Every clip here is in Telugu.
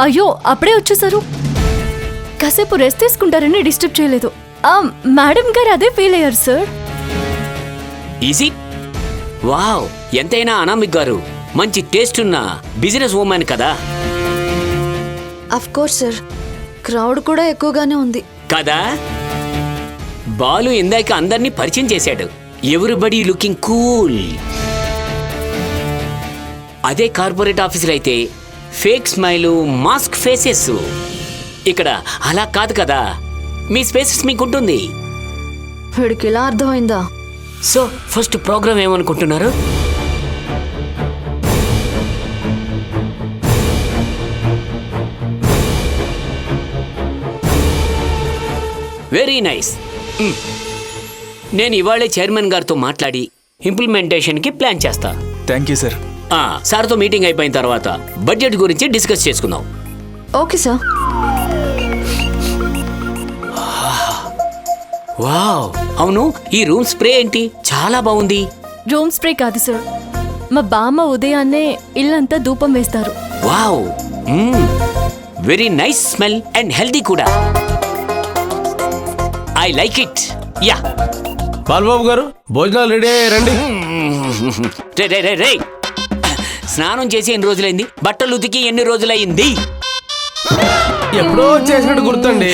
అయ్యో అప్పుడే వచ్చేసారు. కాసేపు రెస్ట్ తీసుకుంటారని డిస్టర్బ్ చేయలేదు. మేడం గారు అదే ఫీల్ అయ్యారు సార్. ఈజీ. వావ్, ఎంతైనా అనామిక్ గారు మంచి టేస్ట్ ఉన్న బిజినెస్ ఉమెన్ కదా. అఫ్ కోర్స్ సార్, క్రౌడ్ కూడా ఎక్కువగానే ఉంది కదా. బాలు ఇందాక అందరినీ పరిచయం చేశాడు. Everybody looking cool. అదే కార్పొరేట్ ఆఫీసులో అయితే ఫేక్ స్మైలు, మాస్క్ ఫేసెస్. ఇక్కడ అలా కాదు కదా, మీ స్పేసెస్ మీకుంటుంది. వీడికి ఇలా అర్థమైందా? సో ఫస్ట్ ప్రోగ్రామ్ ఏమనుకుంటున్నారు? Very nice. నేను ఇవాళే చైర్మన్ గారితో మాట్లాడి ఇంప్లిమెంటేషన్కి ప్లాన్ చేస్తా. Thank you sir. సార్తో మీటింగ్ అయిపోయిన తర్వాత బడ్జెట్ గురించి డిస్కస్ చేసుకుందాం. Okay sir. వావ్, అవును ఈ రూమ్ స్ప్రే ఏంటి, చాలా బాగుంది. రూమ్ స్ప్రే కాదు సార్, మా బామ్మ ఉదయాన్నే ఇల్లంతా ధూపం వేస్తారు. Wow, very nice smell and healthy కూడా. I like it. Yeah Balababu garu, భోజనాలు రెడీ అయ్యాయి, రండి. రే రే రే రే, స్నానం చేసి ఎన్ని రోజులైంది? బట్టలు ఉతికి ఎన్ని రోజులైంది? ఎప్పుడో చేసినట్టు గుర్తండి.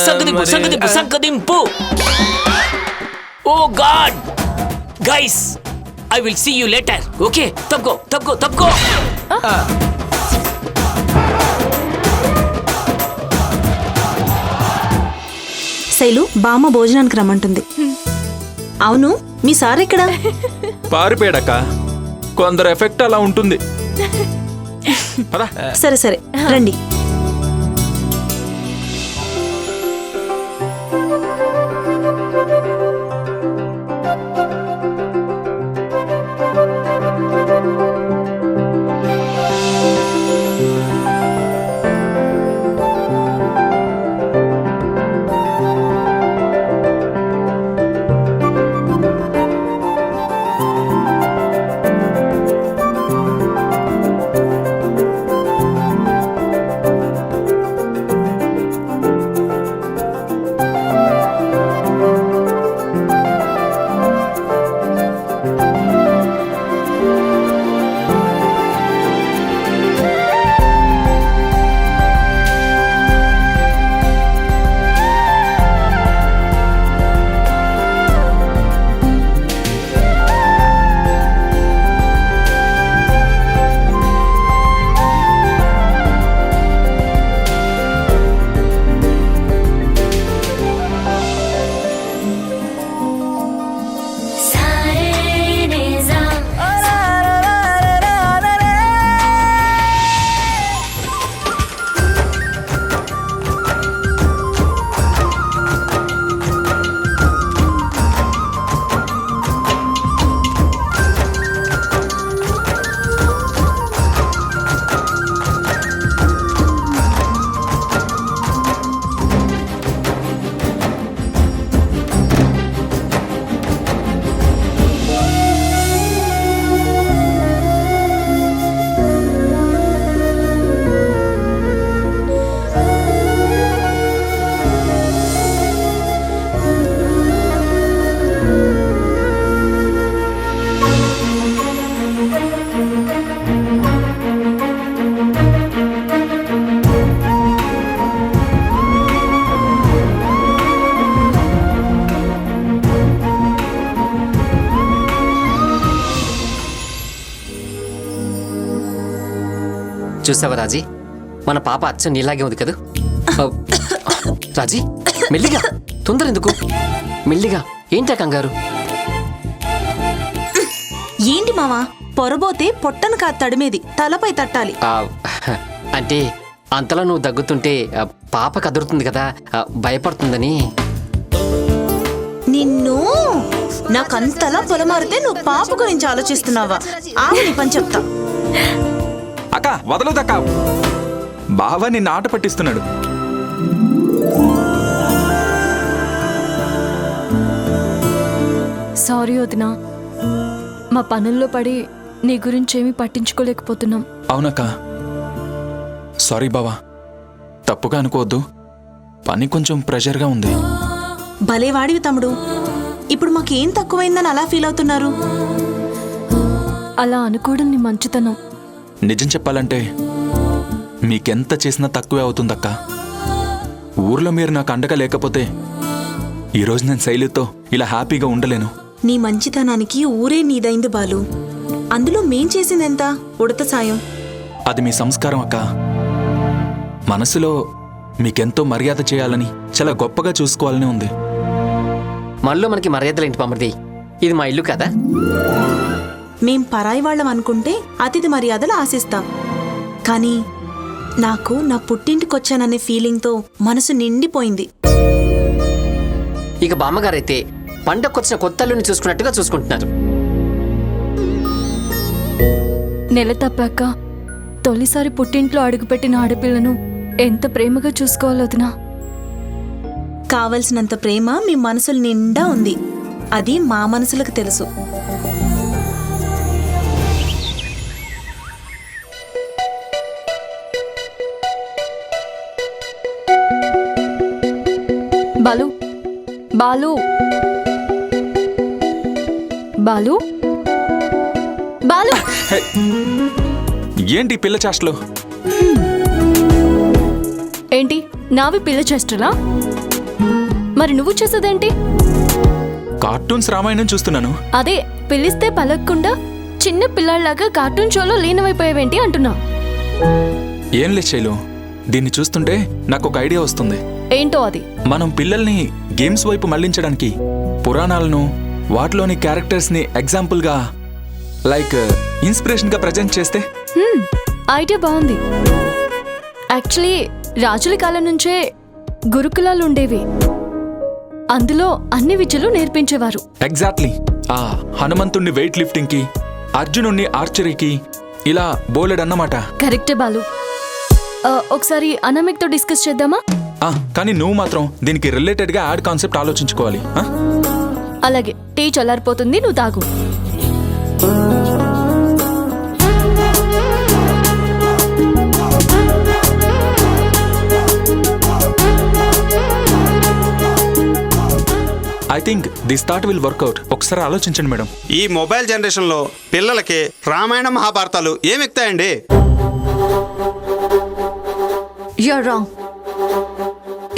సంకదింపు సంకదింపు సంకదింపు. Oh God guys, I will see you later. Okay, తప్పుకో తప్పుకో తప్పుకో. శైలు, బామ్మ భోజనానికి రమ్మంటుంది. అవును, మీ సార్ ఎక్కడా? పారిపోయాడక్క. కొందరు ఎఫెక్ట్ అలా ఉంటుంది. సరే సరే రండి. చూసావా రాజీ, మన పాప అచ్చం నీలాగే ఉంది కదా. రాజీ మెల్లిగా, తొందర ఎందుకు, మెల్లిగా. ఏంటా కంగారు? ఏంటి మావా, పొరబోతే పొట్టను కాదు తడిమేది, తలపై తట్టాలి. అంటే అంతలో నువ్వు దగ్గుతుంటే పాప కదురుతుంది కదా, భయపడుతుందని. నిన్ను, నాకంతలా పొలమారితే నువ్వు పాప గురించి ఆలోచిస్తున్నావా? ఆమె నీ పని చెప్తా. అక్క వదలదక్క, బావ నిన్ను ఆట పట్టిస్తున్నాడు. సారీ వదినా, మా పనుల్లో పడి నీ గురించి ఏమీ పట్టించుకోలేకపోతున్నాం. అవునక్క, సారీ బావా. తప్పుగా అనుకోవద్దు, పని కొంచెం ప్రెషర్గా ఉంది. భలేవాడివి తమ్ముడు. ఇప్పుడు మాకేం తక్కువైందని అలా ఫీల్ అవుతున్నారు? అలా అనుకోవడం నీ మంచితనం. నిజం చెప్పాలంటే మీకెంత చేసినా తక్కువే అవుతుందక్క. ఊర్లో మీరు నాకు అండగా లేకపోతే ఈరోజు నేను శైలితో ఇలా హ్యాపీగా ఉండలేను. నీ మంచితనానికి ఊరే నీదైంది బాలు. అందులో మేం చేసిందెంత ఉడత సాయం. అది మీ సంస్కారం అక్క. మనసులో మీకెంతో మర్యాద చేయాలని, చాలా గొప్పగా చూసుకోవాలని ఉంది. మనలో మనకి మర్యాదలేంటి బామ్మర్ది? ఇది మా ఇల్లు కదా. మేం పరాయి వాళ్ళం అనుకుంటే అతిథి మర్యాదలు ఆశిస్తాం. కానీ నాకు నా పుట్టింటికొచ్చాననే ఫీలింగ్తో మనసు నిండిపోయింది. ఇక బామ్మగారైతే పండక్కొచ్చిన కొత్త అల్లుని చూసుకున్నట్టుగా చూసుకుంటున్నారు. నెల తప్పాక తొలిసారి పుట్టింట్లో అడుగుపెట్టిన ఆడపిల్లను ఎంత ప్రేమగా చూసుకోవాలో వదినా. కావలసినంత ప్రేమ మీ మనసుల నిండా ఉంది. అది మా మనసులకు తెలుసు. బాలు, బాలు, బాలు, బాలు. ఏంటి పిల్ల చేష్టలు? ఏంటి నావి పిల్ల చేష్టలా? మరి నువ్వు చేసేదేంటి? కార్టూన్స్ రామాయణం చూస్తున్నాను. అదే పిలిస్తే పలక్కుండా చిన్న పిల్లాడిలాగా కార్టూన్ షోలో లీనమైపోయావేంటి అంటున్నా. ఏం లేదు శైలు, దీన్ని చూస్తుంటే నాకు ఒక ఐడియా వస్తుంది. ఏంటో అది? మనం పిల్లల్ని గేమ్స్ వైపు మళ్లించడానికి పురాణాలను, వాటిలోని క్యారెక్టర్స్ని ఎగ్జాంపుల్గా లైక్ ఇన్స్పిరేషన్గా ప్రజెంట్ చేస్తే. ఐడియా బాగుంది. యాక్చువల్లీ రాజుల కాలం నుంచే గురుకులాలు ఉండేవి. అందులో అన్ని విద్యలు నేర్పించేవారు. ఎగ్జాక్ట్లీ. ఆ హనుమంతుణ్ణి వెయిట్ లిఫ్టింగ్ కి, అర్జునుణ్ణి ఆర్చరీకి, ఇలా బోలెడన్నమాట. కరెక్టే బాలు. ఒకసారి అనామిక్తో డిస్కస్ చేద్దామా? కానీ నువ్వు మాత్రం దీనికి రిలేటెడ్గా యాడ్ కాన్సెప్ట్ ఆలోచించుకోవాలి. అలాగే. టీ చల్లారిపోతుంది, నువ్వు తాగు. I think this thought will work out. ఒకసారి ఆలోచించండి మేడం. ఈ మొబైల్ జనరేషన్లో పిల్లలకి రామాయణ మహాభారతాలు ఏమెక్తాయండి? You are wrong.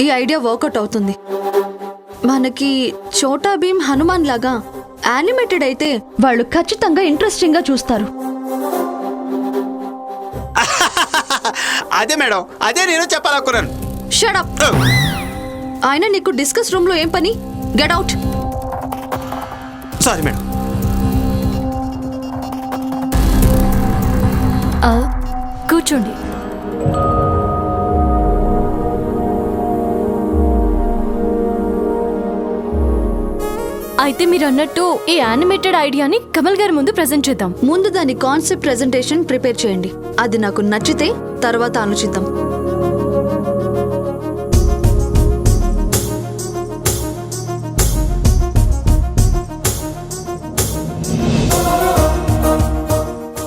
ఈ ఐడియా వర్కౌట్ అవుతుంది. మనకి చోటా భీమ్, హనుమాన్ లాగా యానిమేటెడ్ అయితే వాళ్ళు ఖచ్చితంగా ఇంట్రెస్టింగ్ గా చూస్తారు. అదే మేడం, అదే నేను చెప్పాలనుకున్నాను. Shut up. ఆయన నీకు డిస్కస్ రూమ్ లో ఏం పని? Get out. Sorry madam. కూర్చోండి. అయితే మీరు అన్నట్టు ఈ యానిమేటెడ్ ఐడియాని కమల్ గారి ముందు ప్రెజెంట్ చేద్దాం. ముందు దాని కాన్సెప్ట్ ప్రెజెంటేషన్ ప్రిపేర్ చేయండి. అది నాకు నచ్చితే తర్వాత ఆలోచిద్దాం.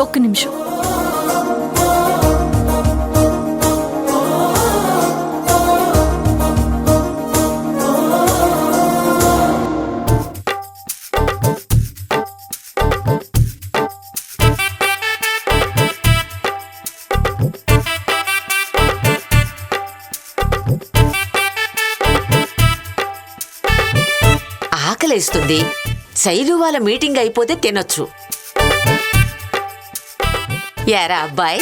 ఒక్క నిమిషం. ఆకలేస్తుంది. శైలు వాళ్ళ మీటింగ్ అయిపోతే తినొచ్చు. యారా అబ్బాయి,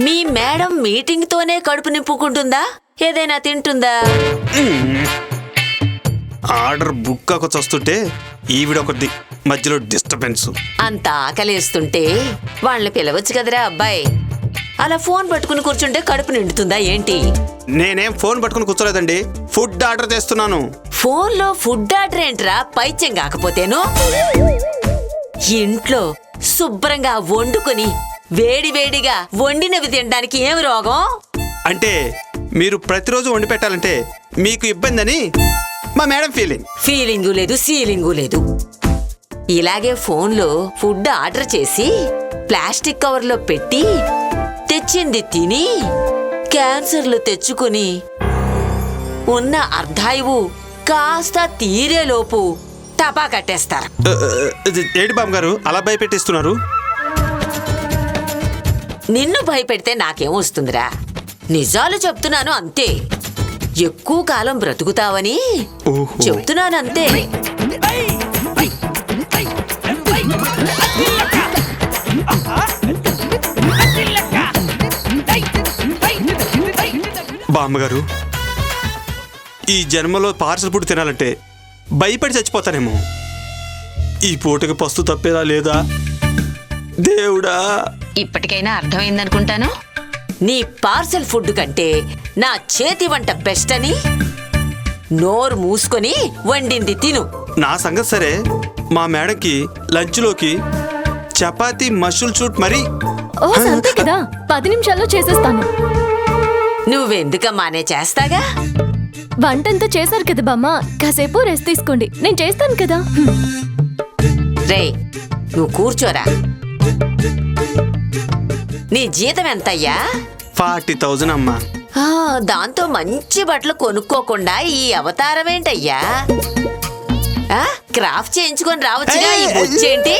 మీ మేడం మీటింగ్తోనే కడుపు నింపుకుంటుందా? ఏదైనా తింటుందా? ఆర్డర్ బుక్ వస్తుంటే ఈవిడొకటి మధ్యలో డిస్టర్బెన్స్. అంత ఆకలేస్తుంటే వాళ్ళని పిలవచ్చు కదరా అబ్బాయి. అలా ఫోన్ పట్టుకుని కూర్చుంటే కడుపు నిండుతుందా ఏంటి? నేనేం ఫోన్ పట్టుకుని కూర్చోలేదండి, ఫుడ్ ఆర్డర్ చేస్తున్నాను. ఫోన్లో ఫుడ్ ఆర్డర్ ఏంట్రా పైత్యం కాకపోతేను? ఇంట్లో శుభ్రంగా వండుకొని వేడి వేడిగా వండినవి తినడానికి ఏమి రోగం? అంటే మీరు ప్రతిరోజు వండి పెట్టాలంటే మీకు ఇబ్బంది అని మా మేడం ఫీలింగ్. ఫీలింగు లేదు, సీలింగు లేదు. ఇలాగే ఫోన్లో ఫుడ్ ఆర్డర్ చేసి ప్లాస్టిక్ కవర్లో పెట్టి తెచ్చింది తిని క్యాన్సర్లు తెచ్చుకుని ఉన్న అర్ధాయువు కాస్త తీరేలోపు టపా కట్టేస్తారు. ఏడి బామ్మగారు అలా భయపెట్టిస్తున్నారు? నిన్ను భయపెడితే నాకేమొస్తుందిరా? నిజాలు చెప్తున్నాను అంతే. ఎక్కువ కాలం బ్రతుకుతావని చెప్తున్నాను అంతే. బామ్మగారు ఈ జన్మలో పార్సల్ ఫుడ్ తినాలంటే భయపడి చచ్చిపోతానేమో. ఈ పూటకి పస్తు తప్పేదా లేదా దేవుడా? ఇప్పటికైనా అర్థమైందనుకుంటాను. నీ పార్సల్ ఫుడ్ కంటే నా చేతి వంట బెస్ట్ అని నోరు మూసుకొని వండింది తిను. నా సంగతి సరే, మా మేడంకి లంచ్లోకి చపాతీ మష్రూమ్ సూట్ మరి. ఓ అంతే కదా, 10 నిమిషాల్లో చేసేస్తాను. నువ్వెందుకమ్మానే చేస్తాగా. వంటంతా చేశారు కదా బామ్మ, కాసేపు రెస్ట్ తీసుకోండి, నేను చేస్తాను కదా. రేయ్ నువ్వు కూర్చోరా. నీ జీతం ఎంతయ్యా? 40,000 అమ్మా. దాంతో మంచి బట్టలు కొనుక్కోకుండా ఈ అవతారం ఏంటయ్యా? క్రాఫ్ట్ చేయించుకొని రావచ్చుగా. ఈ బొచ్చేంటి?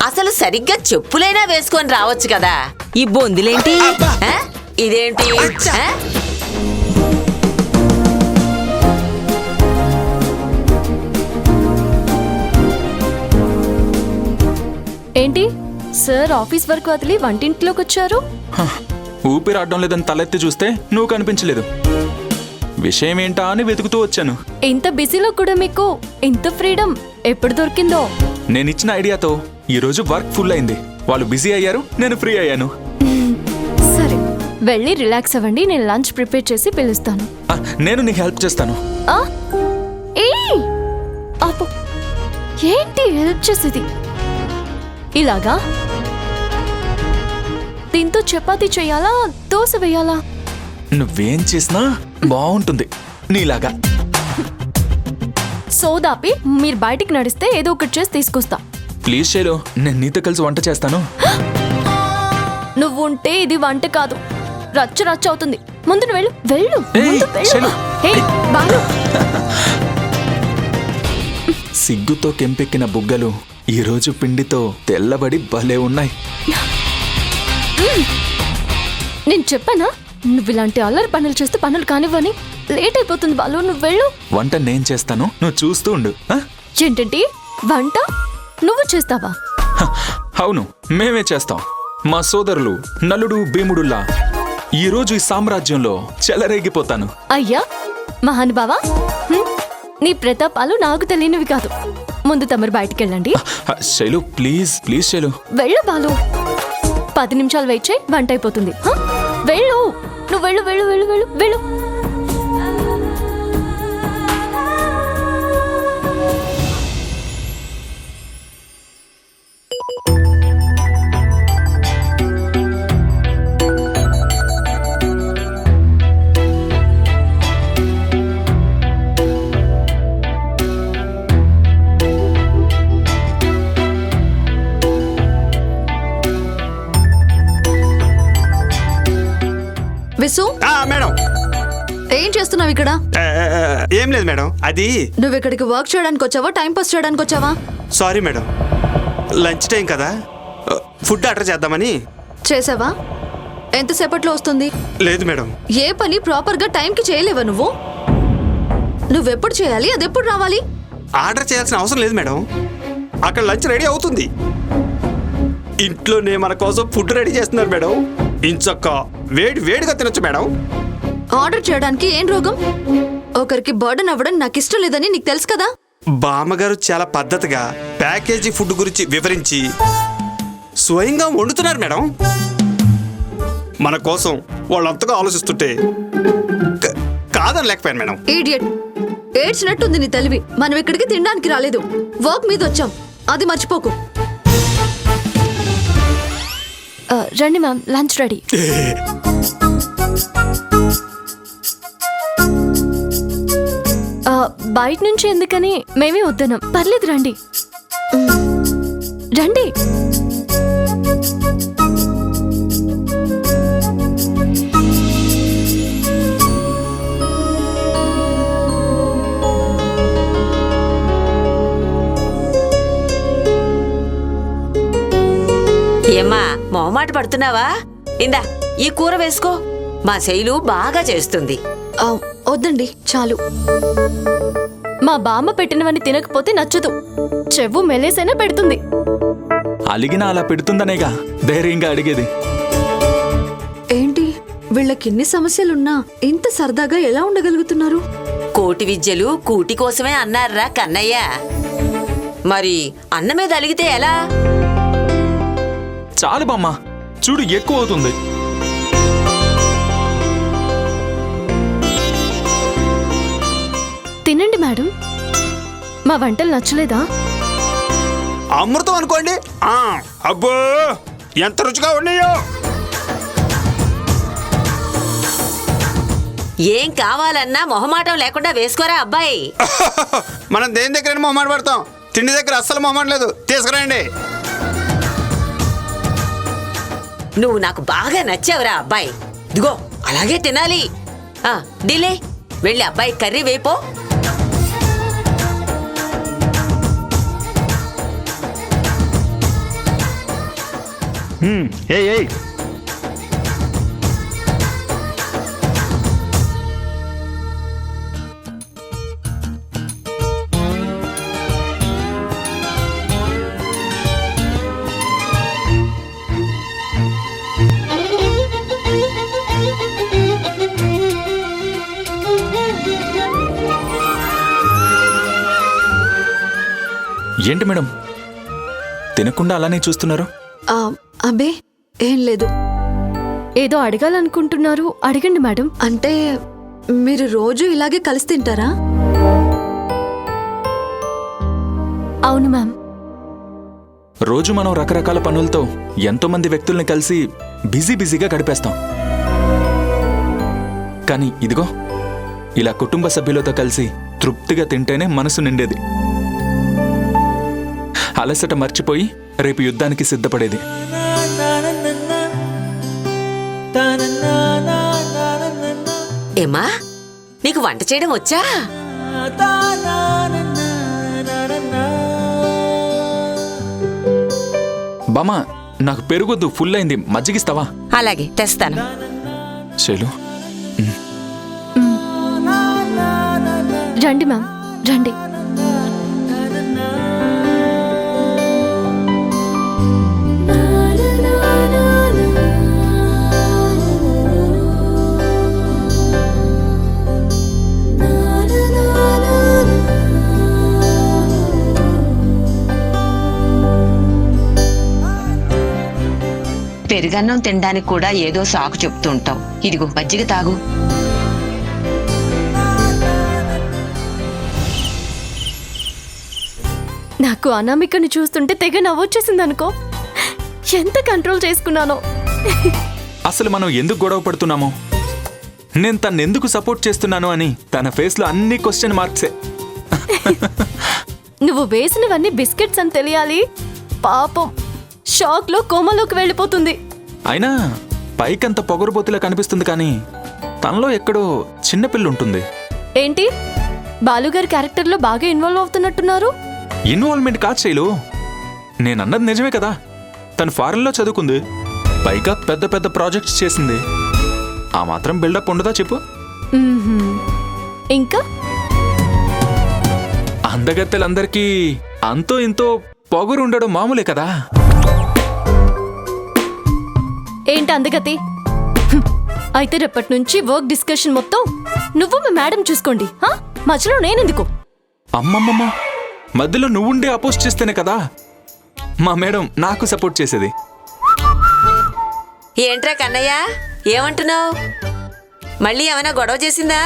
అసలు సరిగ్గా చెప్పులైనా వేసుకొని రావచ్చు కదా. ఈ బొందులేంటి? ఇదేంటి? ఏంటి సార్, ఆఫీస్ వర్క్ వదిలి వంటింట్లోకి వచ్చారు? ఊపిరాడడం లేదని తలెత్తి చూస్తే నువ్వు కనిపించలేదు. విషయం ఏంటా అని వెతుకుతూ వచ్చాను. ఇంత బిజీలో కూడా మీకు ఇంత ఫ్రీడమ్ ఎప్పుడు దొరికిందో? నేనిచ్చిన ఐడియాతో ఈరోజు వర్క్ ఫుల్ అయింది. వాళ్ళు బిజీ అయ్యారు, నేను ఫ్రీ అయ్యాను. సరే వెళ్ళి రిలాక్స్ అవ్వండి, నేను లంచ్ ప్రిపేర్ చేసి పిలుస్తాను. నేను నీకు హెల్ప్ చేస్తాను. ఏయ్ ఆపు. ఏంటి హెల్ప్ చేసేది? ఇలాగా దీంతో చపాతీ చేయాలా, దోశ వేయాలా? నువ్వేం చేసినా బాగుంటుంది నీలాగా. సోదాపి మీరు బయటికి నడిస్తే ఏదో ఒకటి చేసి తీసుకొస్తా. ప్లీజ్ శైలు, నేను నీతో కలిసి వంట చేస్తాను. నువ్వు ఉంటే ఇది వంట కాదు, రచ్చ రచ్చ అవుతుంది. ముందు నువ్వు వెళ్ళు వెళ్ళు. ఏయ్, ముందు వెళ్ళు. శైలు. ఏయ్, బాలు. సిగ్గుతో కెంపెక్కిన బుగ్గలు ఈరోజు పిండితో తెల్లబడి భలే ఉన్నాయి. నేను చెప్పానా నువ్వు ఇలాంటి అల్లరి పనులు చేస్తే పనులు కానివ్వని? లేట్ అయిపోతుంది బాలు, నువ్వు వెళ్ళు. వంట నేను చేస్తాను, నువ్వు చూస్తూ ఉండు. ఏంటంటే వంట నువ్వు చేస్తావా? అవును, మేమే చేస్తాం. మా సోదరులు నలుడు భీముడుల్లా ఈరోజు ఈ సామ్రాజ్యంలో చెలరేగిపోతాను. అయ్యా మహానుభావా, నీ ప్రతాపాలు నాకు తెలియనివి కాదు. ముందు తమరు బయటికి వెళ్ళండి. Shailu please please Shailu. వెళ్ళు బాలు, 10 నిమిషాలు వెయిట్ చేయి, వంట అయిపోతుంది. వెళ్ళు, నువ్వు వెళ్ళు వెళ్ళు వెళ్ళు వెళ్ళు వెళ్ళు. విసు, మేడం ఏం చేస్తున్నావు ఇక్కడ? ఏం లేదు మేడం, అది నువ్వు ఇక్కడికి వర్క్ చేయడానికి వచ్చావా, టైం పాస్ చేయడానికి వచ్చావా? సారీ మేడం, లంచ్ టైం కదా, ఫుడ్ ఆర్డర్ చేద్దామని. చేసావా? ఎంతసేపట్లో వస్తుంది? లేదు మేడం. ఏ పని ప్రాపర్ గా టైంకి చేయలేవా నువ్వు? నువ్వెప్పుడు చేయాలి, అది ఎప్పుడు రావాలి? ఆర్డర్ చేయాల్సిన అవసరం లేదు మేడం, అక్కడ లంచ్ రెడీ అవుతుంది. ఇంట్లోనే మన కోసం ఫుడ్ రెడీ చేస్తున్నారు మేడం. ఇంచక్క వేడి వేడిగా తినొచ్చు మేడం. ఆర్డర్ చేయడానికి ఏం రోగం? ఒకరికి బర్డన్ అవ్వడం నాకు ఇష్టం లేదని నీకు తెలుసు కదా. బామ్మగారు చాలా పద్ధతిగా ప్యాకేజీ ఫుడ్ గురించి వివరించి స్వయంగా వండుతున్నారు మేడం. మన కోసం వాళ్ళంతగా ఆలోచిస్తుంటే కాదని లేకపోయాను మేడం. ఈడియట్, ఏడ్చినట్టుంది నీ తెలివి. మనం ఇక్కడికి తినడానికి రాలేదు, వర్క్ మీద వచ్చాం, అది మర్చిపోకు. రండి మ్యామ్, లంచ్ రెడీ. బయట నుంచి ఎందుకని మేమే వద్దన్నాం. పర్లేదు రండి రండి. ఏమ్మా మొహమాట పడుతున్నావా? ఇందా ఈ కూర వేసుకో, మా శైలు బాగా చేస్తుంది. ఆ, వద్దండి చాలు. మా బామ్మ పెట్టినవన్నీ తినకపోతే నచ్చదు. చెవు మెలేసైనా పెడుతుంది. అలిగినా అలా పెడుతుందనేగా ధైర్యంగా అడిగేది. ఏంటి వీళ్ళకిన్ని సమస్యలున్నా ఇంత సరదాగా ఎలా ఉండగలుగుతున్నారు? కోటి విద్యలు కూటి కోసమే అన్నారా కన్నయ్య. మరి అన్న మీద అలిగితే ఎలా? చాలు బామ్మ, చూడు ఎక్కువ అవుతుంది. తినండి మేడం. మా వంటలు నచ్చలేదా? అమృతం అనుకోండి. అబ్బో ఎంత రుచిగా ఉన్నాయో. ఏం కావాలన్నా మొహమాటం లేకుండా వేసుకోరా అబ్బాయి. మనం దేని దగ్గర మొహమాట పడతాం, తిండి దగ్గర అస్సలు మొహమాట లేదు. తీసుకురండి. నువ్వు నాకు బాగా నచ్చావురా అబ్బాయి. ఇదిగో అలాగే తినాలి. డిలే వెళ్ళి అబ్బాయి కర్రీ వేపో. ఏయ్ ఏంటి మేడం తినకుండా అలానే చూస్తున్నారు? ఆ, అబ్బే ఏం లేదు. ఏదో అడగాలనుకుంటున్నారు, అడగండి మేడం. అంటే మీరు రోజు ఇలాగే కలిసి తింటారా? అవును మ్యామ్. రోజు మనం రకరకాల పనులతో ఎంతో మంది వ్యక్తుల్ని కలిసి బిజీగా గడిపేస్తాం. కానీ ఇదిగో ఇలా కుటుంబ సభ్యులతో కలిసి తృప్తిగా తింటేనే మనసు నిండేది. అలసట మర్చిపోయి రేపు యుద్ధానికి సిద్ధపడేది. ఏమా నీకు వంట చేయడం వచ్చా? బామా నాకు పెరుగొద్దు, ఫుల్ అయింది, మజ్జిగిస్తావా? అలాగే తెస్తాను. శైలు రండి మ్యామ్, రండి. పెరుగన్నం తినడానికి కూడా ఏదో సాకు చెప్తూ ఉంటావు. ఇదిగో మజ్జిగ తాగు. నాకు అనామికని చూస్తుంటే తెగ నవ్వొచ్చేసింది అనుకో. ఎంత కంట్రోల్ చేసుకున్నానో. అసలు మనం ఎందుకు గొడవ పడుతున్నామో, నేను తను ఎందుకు సపోర్ట్ చేస్తున్నాను అని తన ఫేస్లో అన్ని క్వశ్చన్ మార్క్సే. నువ్వు వేసినవన్నీ బిస్కెట్స్ అని తెలియాలి. పాపం షాక్ లో కోమలోకి వెళ్ళిపోతుంది. అయినా పైకంత పొగరుబోతులా కనిపిస్తుంది, కానీ తనలో ఎక్కడో చిన్నపిల్ల ఉంటుంది. ఏంటి బాలుగారి క్యారెక్టర్ లో బాగా ఇన్వాల్వ్ అవుతున్నట్టున్నారు? ఇన్వాల్వ్మెంట్ కాదు శైలు, నేనన్నది నిజమే కదా. తను ఫారెన్లో చదువుకుంది, పైగా పెద్ద పెద్ద ప్రాజెక్ట్స్ చేసింది. ఆ మాత్రం బిల్డప్ ఉండదా చెప్పు? ఇంకా అందగత్తెలందరికీ అంతో ఇంతో పొగరు ఉండడం మామూలే కదా. ఏంటి అందగతి? అయితే రేపటి నుంచి వర్క్ డిస్కషన్ మొత్తం నువ్వు మీ మేడం చూసుకోండి. మధ్యలో నేనెందుకు? అమ్మమ్మమ్మ, మధ్యలో నువ్వుండే అపోజ్ చేస్తేనే కదా మా మేడం నాకు సపోర్ట్ చేసేది. ఏంట్రా కన్నయ్య, ఏమంటున్నావు? మళ్ళీ ఏమైనా గొడవ చేసిందా?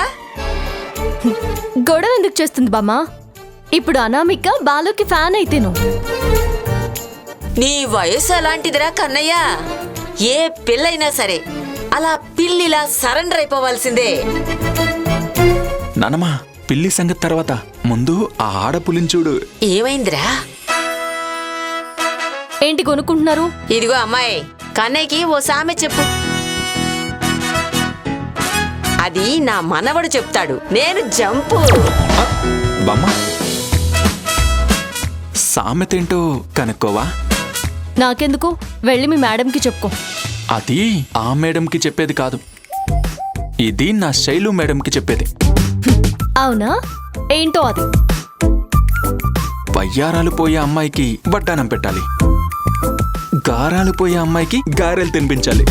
గొడవ ఎందుకు చేస్తుంది బామ్మ? ఇప్పుడు అనామిక బాలుకి ఫ్యాన్ అయితేను. నీ వయసు అలాంటిదిరా కన్నయ్య. ఏ పిల్లైనా సరే అలా పిల్లిలా సరెండర్ అయిపోవాల్సిందే. నానమ్మా, పిల్లి సంగతి తర్వాత ముందు ఆ ఆడపులిని చూడు. ఏమైందిరా? ఏంటి కొనుక్కుంటున్నారు? ఇదిగో అమ్మాయి, కన్నయ్యకి ఓ సామె చెప్పు. అది నా మనవడు చెప్తాడు, నేను జంపు. బామ్మ, సామెతేంటో కనుక్కోవా? నాకెందుకు, వెళ్ళి మీ మేడంకి చెప్పుకో. అది ఆ మేడంకి చెప్పేది కాదు, ఇది నా శైలు మేడంకి చెప్పేది. అవునా, ఏంటో అది? వయ్యారాలు పోయే అమ్మాయికి వడ్డానం పెట్టాలి, గారాలు పోయే అమ్మాయికి గారెలు తినిపించాలి.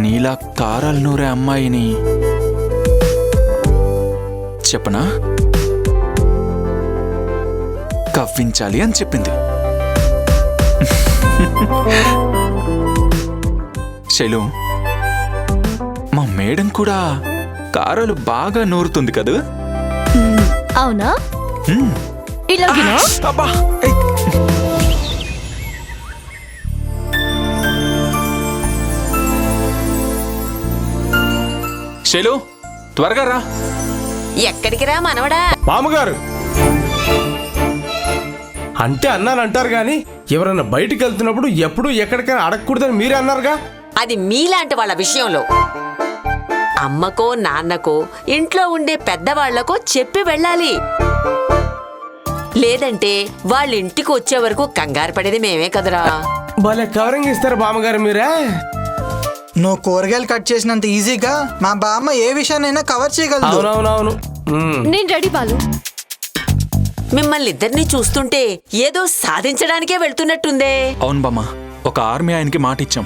నీలా కారాలు నూరే అమ్మాయిని చెప్పనా, కవ్వించాలి అని చెప్పింది. శైలు, మా మేడం కూడా కారాలు బాగా నూరుతుంది కదా. అవునా, ఇలాగినా? అబ్బా, ఏయ్. శైలు, త్వరగా రా. ఎక్కడికి రా మనవడా? మామగారు అంటే అన్నాను అంటారు కానీ ఎవరైనా బయటికి వెళ్తున్నప్పుడు ఎప్పుడు ఎక్కడికైనా అడగకూడదని మీరే అన్నారుగా. అది మీలాంటి వాళ్ళ విషయంలో. అమ్మకో నాన్నకో ఇంట్లో ఉండే పెద్దవాళ్లకో చెప్పి వెళ్ళాలి. లేదంటే వాళ్ళ ఇంటికి వచ్చే వరకు కంగారు పడేది మేమే కదరా. భలే కవరింగ్ ఇస్తారు బామ్మగారు మీరే. నువ్వు కూరగాయలు కట్ చేసినంత ఈజీగా మా బామ్మ ఏ విషయాన్నైనా కవర్ చేయగలదు. అవునవునవును. నేను రెడీ బాలు. మిమ్మల్ని ఇద్దరిని చూస్తుంటే ఏదో సాధించడానికే వెళ్తున్నట్టుందే. అవును బామ్మ, ఒక ఆర్మీ ఆయనకి మాట ఇచ్చాం.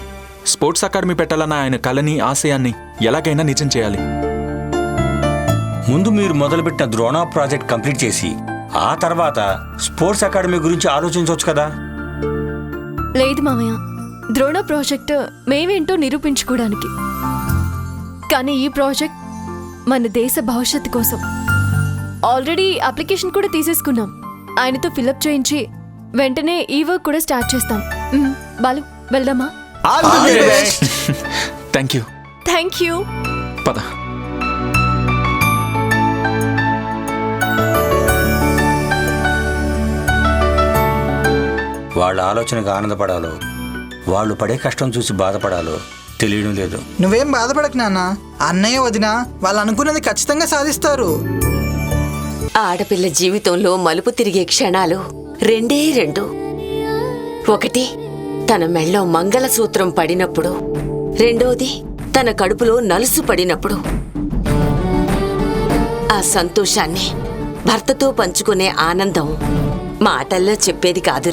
స్పోర్ట్స్ అకాడమీ పెట్టాలన్న ఆయన కలని, ఆశయాన్ని ఎలాగైనా నిజం చేయాలి. ముందు మీరు మొదలుపెట్టిన ద్రోణ ప్రాజెక్ట్ కంప్లీట్ చేసి ఆ తర్వాత స్పోర్ట్స్ అకాడమీ గురించి ఆలోచించవచ్చు కదా. లేదు మామయ్య, ద్రోణ ప్రాజెక్ట్ మేమేంటో నిరూపించుకోవడానికి, కానీ ఈ ప్రాజెక్ట్ మన దేశ భవిష్యత్తు కోసం. ఆల్రెడీ అప్లికేషన్ కూడా తీసేసుకున్నాం. ఆయనతో ఫిలప్ చేయించి వెంటనే ఈ వర్క్ కూడా స్టార్ట్ చేస్తాం. బాలు, వెళ్దామా? Thank you. Thank you. పద. వాళ్ళ ఆలోచనకు ఆనందపడాలో వాళ్ళు పడే కష్టం చూసి బాధపడాలో తెలియడం లేదు. నువ్వేం బాధపడకు నాన్న, అన్నయ్య వదిన వాళ్ళు అనుకున్నది ఖచ్చితంగా సాధిస్తారు. ఆడపిల్ల జీవితంలో మలుపు తిరిగే క్షణాలు రెండే రెండు. ఒకటి తన మెళ్ళో మంగళసూత్రం పడినప్పుడు, రెండోది తన కడుపులో నలుసు పడినప్పుడు. ఆ సంతోషాన్ని భర్తతో పంచుకునే ఆనందం మాటల్లో చెప్పేది కాదు.